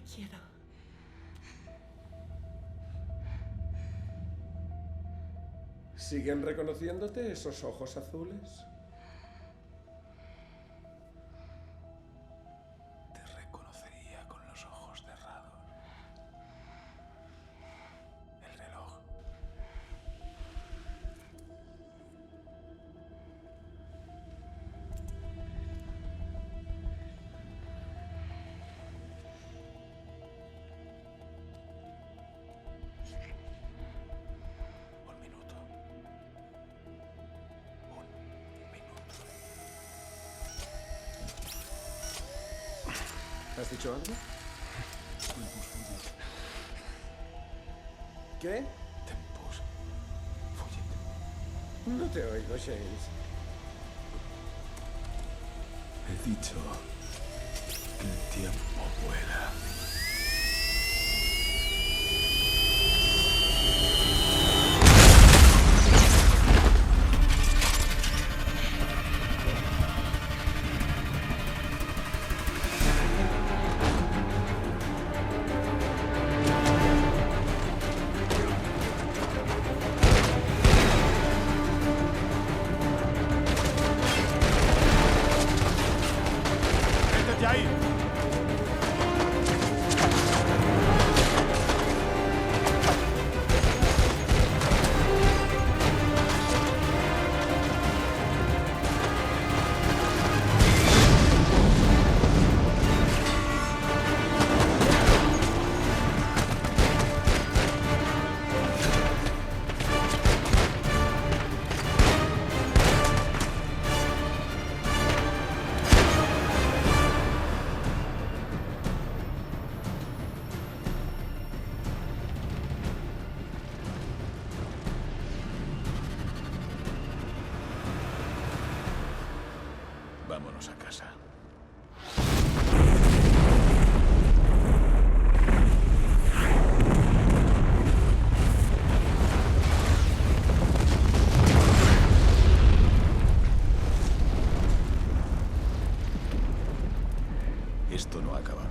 te quiero. ¿Siguen reconociéndote esos ojos azules? Te reconocería con los ojos cerrados. El reloj. Un minuto. Un minuto. ¿Has dicho algo? Tempus fugit. ¿Qué? Tempus fugit. No te oigo, James. He dicho que el tiempo vuela. ¡Métete ahí! Vámonos a casa. Esto no ha acabado.